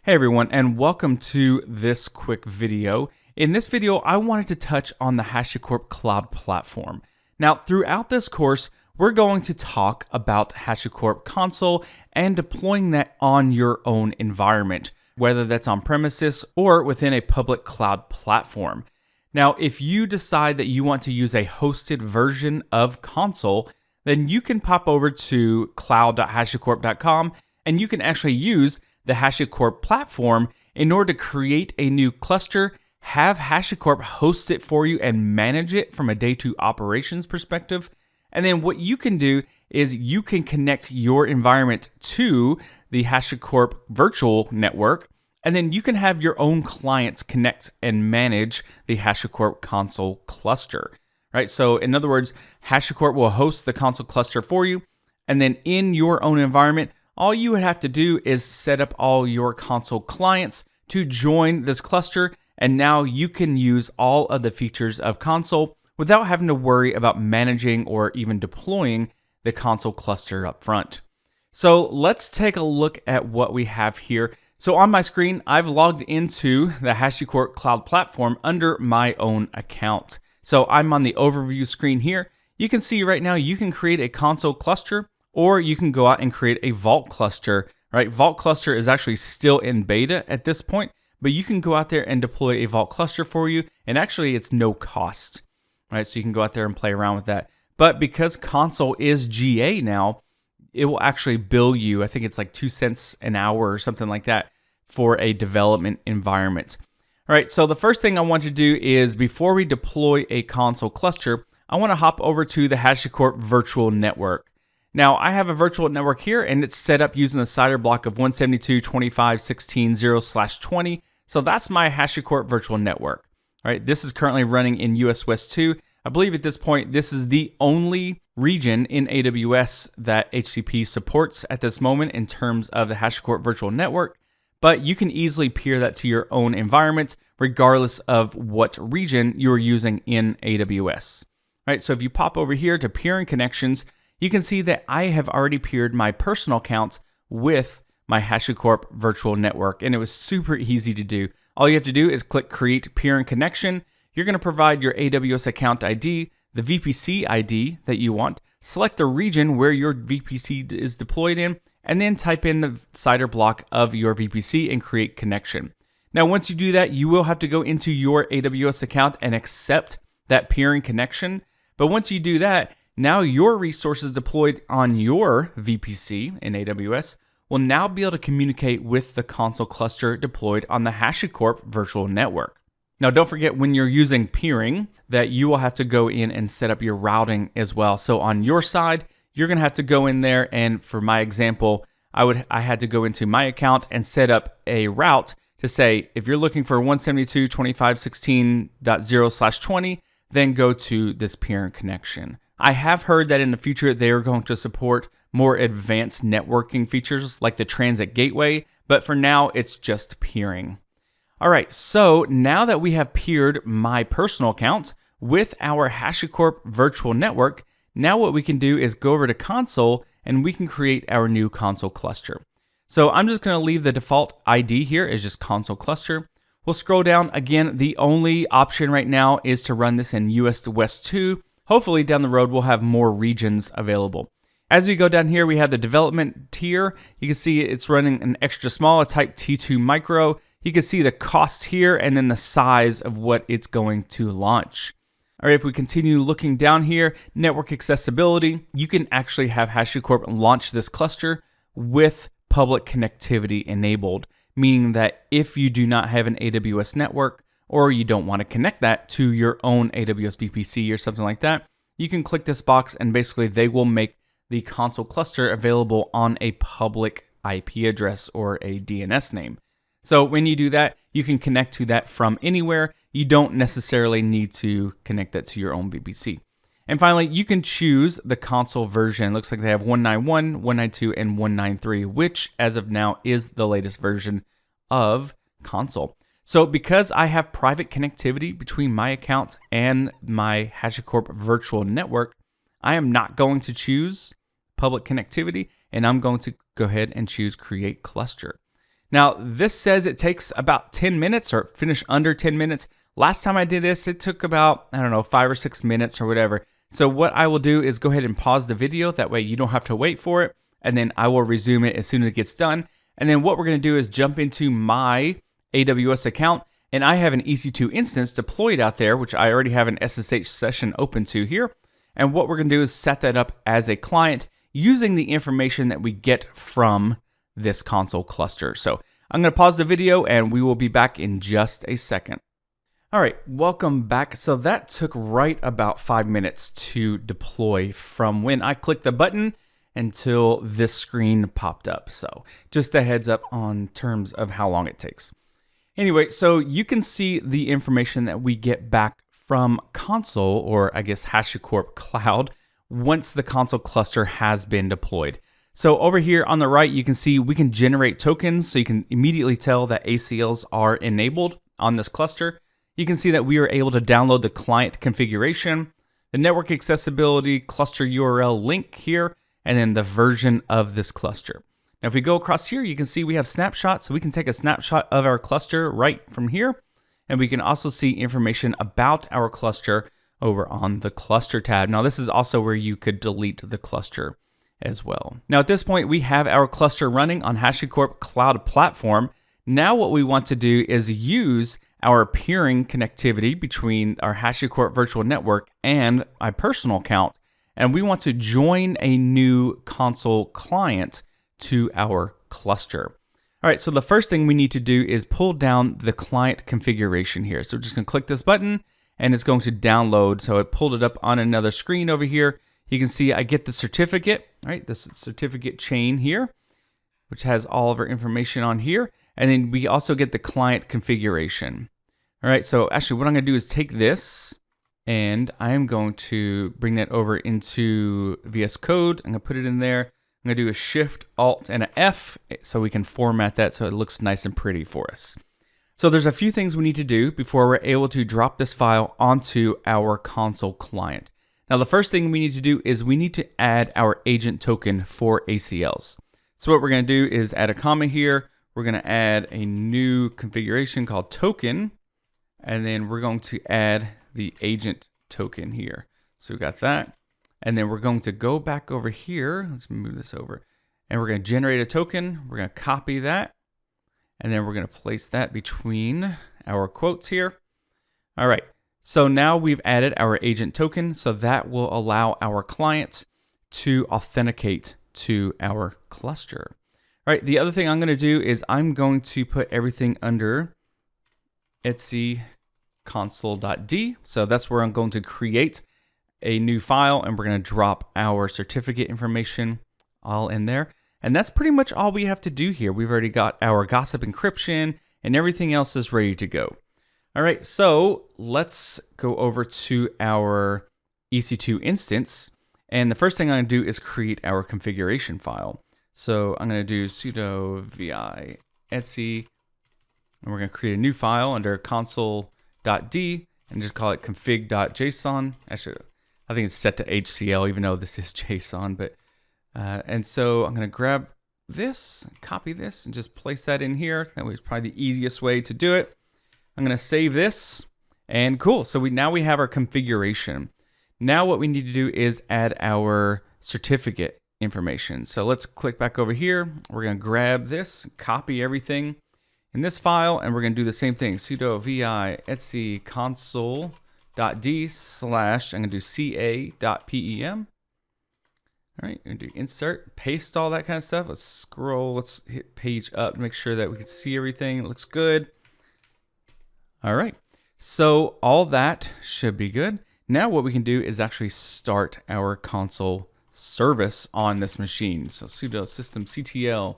Hey everyone, and welcome to this quick video. In this video, I wanted to touch on the HashiCorp Cloud Platform. Now, throughout this course, we're going to talk about HashiCorp Consul and deploying that on your own environment, whether that's on premises or within a public cloud platform. Now, if you decide that you want to use a hosted version of Consul, then you can pop over to cloud.hashicorp.com and you can actually use the HashiCorp platform in order to create a new cluster, have HashiCorp host it for you and manage it from a day two operations perspective. And then what you can do is you can connect your environment to the HashiCorp virtual network, and then you can have your own clients connect and manage the HashiCorp Consul cluster, right? So in other words, HashiCorp will host the Consul cluster for you, and then in your own environment, all you would have to do is set up all your Consul clients to join this cluster, and now you can use all of the features of Consul without having to worry about managing or even deploying the Consul cluster up front. So let's take a look at what we have here. So on my screen, I've logged into the HashiCorp Cloud Platform under my own account. So I'm on the overview screen here. You can see right now you can create a Consul cluster, or you can go out and create a Vault cluster, right? Vault cluster is actually still in beta at this point, but you can go out there and deploy a Vault cluster for you, and actually it's no cost, right? So you can go out there and play around with that. But because Consul is GA now, it will actually bill you, I think it's like 2 cents an hour or something like that for a development environment. All right, so the first thing I want to do is before we deploy a Consul cluster, I want to hop over to the HashiCorp virtual network. Now, I have a virtual network here, and it's set up using the CIDR block of 172.25.16.0/20. So that's my HashiCorp virtual network. All right, this is currently running in US West 2. I believe at this point, this is the only region in AWS that HCP supports at this moment in terms of the HashiCorp virtual network. But you can easily peer that to your own environment, regardless of what region you're using in AWS. All right, so if you pop over here to peering connections, you can see that I have already peered my personal account with my HashiCorp virtual network, and it was super easy to do. All you have to do is click Create Peering Connection. You're going to provide your AWS account ID, the VPC ID that you want, select the region where your VPC is deployed in, and then type in the CIDR block of your VPC and create connection. Now, once you do that, you will have to go into your AWS account and accept that peering connection. But once you do that, now your resources deployed on your VPC in AWS will now be able to communicate with the Consul cluster deployed on the HashiCorp virtual network. Now, don't forget when you're using peering that you will have to go in and set up your routing as well. So on your side, you're going to have to go in there, and for my example, I had to go into my account and set up a route to say, if you're looking for 172.25.16.0/20, then go to this peering connection. I have heard that in the future they are going to support more advanced networking features like the transit gateway, but for now it's just peering. All right, so now that we have peered my personal account with our HashiCorp virtual network, now what we can do is go over to Consul and we can create our new Consul cluster. So I'm just going to leave the default ID here as just Consul cluster. We'll scroll down. Again, the only option right now is to run this in US West 2. Hopefully down the road, we'll have more regions available. As we go down here, we have the development tier. You can see it's running an extra small, a type T2 micro. You can see the cost here and then the size of what it's going to launch. All right, if we continue looking down here, network accessibility, you can actually have HashiCorp launch this cluster with public connectivity enabled, meaning that if you do not have an AWS network, or you don't want to connect that to your own AWS VPC or something like that, you can click this box and basically they will make the Consul cluster available on a public IP address or a DNS name. So when you do that, you can connect to that from anywhere. You don't necessarily need to connect that to your own VPC. And finally, you can choose the Consul version. It looks like they have 191, 192, and 193, which as of now is the latest version of Consul. So because I have private connectivity between my accounts and my HashiCorp virtual network, I am not going to choose public connectivity, and I'm going to go ahead and choose Create Cluster. Now, this says it takes about 10 minutes or finish under 10 minutes. Last time I did this, it took about, I don't know, 5 or 6 minutes or whatever. So what I will do is go ahead and pause the video. That way you don't have to wait for it. And then I will resume it as soon as it gets done. And then what we're going to do is jump into my AWS account. And I have an EC2 instance deployed out there, which I already have an SSH session open to here. And what we're going to do is set that up as a client using the information that we get from this Consul cluster. So I'm going to pause the video and we will be back in just a second. All right, welcome back. So that took right about 5 minutes to deploy from when I clicked the button until this screen popped up. So just a heads up on terms of how long it takes. Anyway, so you can see the information that we get back from Consul, or I guess HashiCorp Cloud, once the Consul cluster has been deployed. So over here on the right, you can see we can generate tokens. So you can immediately tell that ACLs are enabled on this cluster. You can see that we are able to download the client configuration, the network accessibility, cluster URL link here, and then the version of this cluster. Now, if we go across here, you can see we have snapshots. So we can take a snapshot of our cluster right from here. And we can also see information about our cluster over on the cluster tab. Now, this is also where you could delete the cluster as well. Now, at this point, we have our cluster running on HashiCorp Cloud Platform. Now, what we want to do is use our peering connectivity between our HashiCorp virtual network and my personal account. And we want to join a new Consul client to our cluster. All right, so the first thing we need to do is pull down the client configuration here. So we're just gonna click this button and it's going to download. So I pulled it up on another screen over here. You can see I get the certificate, right? This certificate chain here, which has all of our information on here. And then we also get the client configuration. All right, so actually what I'm gonna do is take this and I am going to bring that over into VS Code. I'm gonna put it in there. I'm gonna do a Shift, Alt, and an F so we can format that so it looks nice and pretty for us. So there's a few things we need to do before we're able to drop this file onto our Consul client. Now the first thing we need to do is we need to add our agent token for ACLs. So what we're gonna do is add a comma here. We're gonna add a new configuration called token, and then we're going to add the agent token here. So we got that. And then we're going to go back over here. Let's move this over. And we're going to generate a token. We're going to copy that. And then we're going to place that between our quotes here. All right. So now we've added our agent token. So that will allow our client to authenticate to our cluster. All right. The other thing I'm going to do is I'm going to put everything under etc consul.d. So that's where I'm going to create a new file and we're going to drop our certificate information all in there. And that's pretty much all we have to do here. We've already got our gossip encryption and everything else is ready to go. All right, so let's go over to our EC2 instance. And the first thing I'm going to do is create our configuration file. So I'm going to do sudo vi etc, and we're going to create a new file under consul.d and just call it config.json. Actually, I think it's set to HCL, even though this is JSON. But and so I'm going to grab this, copy this, and just place that in here. That was probably the easiest way to do it. I'm going to save this, and cool. So now we have our configuration. Now what we need to do is add our certificate information. So let's click back over here. We're going to grab this, copy everything in this file, and we're going to do the same thing. Sudo vi etc consul.d slash, I'm going to do ca.pem. All right, I'm going to do insert, paste all that kind of stuff. Let's scroll, let's hit page up to make sure that we can see everything. It looks good. All right, so all that should be good. Now what we can do is actually start our Consul service on this machine. So sudo systemctl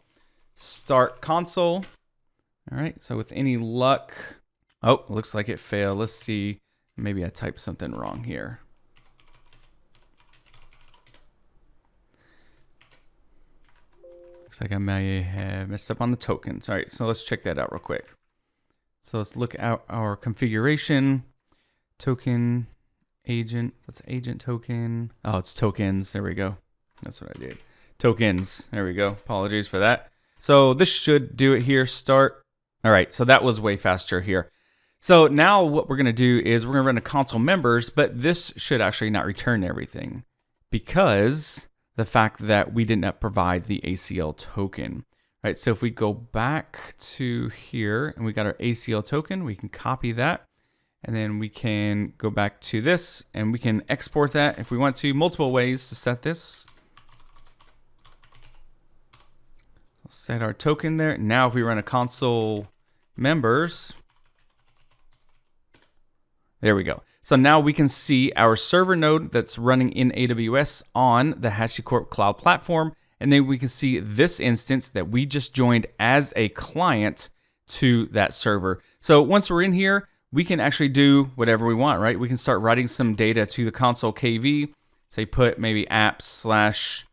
start Consul. All right, so with any luck, oh, looks like it failed. Let's see, maybe I typed something wrong here. Looks like I may have messed up on the tokens. All right, so let's check that out real quick. So let's look at our configuration, token, agent, that's agent token. Oh, it's tokens, there we go. That's what I did. Tokens, there we go. Apologies for that. So this should do it here, start. All right, so that was way faster here. So now what we're gonna do is we're gonna run a console members, but this should actually not return everything because the fact that we did not provide the ACL token. Right, so if we go back to here and we got our ACL token, we can copy that. And then we can go back to this and we can export that if we want to. Multiple ways to set this. Set our token there. Now if we run a console members, there we go. So now we can see our server node that's running in AWS on the HashiCorp Cloud Platform. And then we can see this instance that we just joined as a client to that server. So once we're in here, we can actually do whatever we want, right? We can start writing some data to the console KV. Say put maybe apps/Brian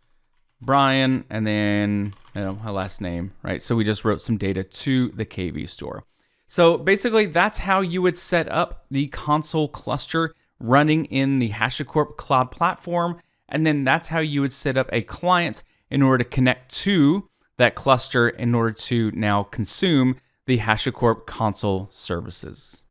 and then a last name, right? So we just wrote some data to the KV store. So basically that's how you would set up the console cluster running in the HashiCorp Cloud Platform. And then that's how you would set up a client in order to connect to that cluster in order to now consume the HashiCorp console services.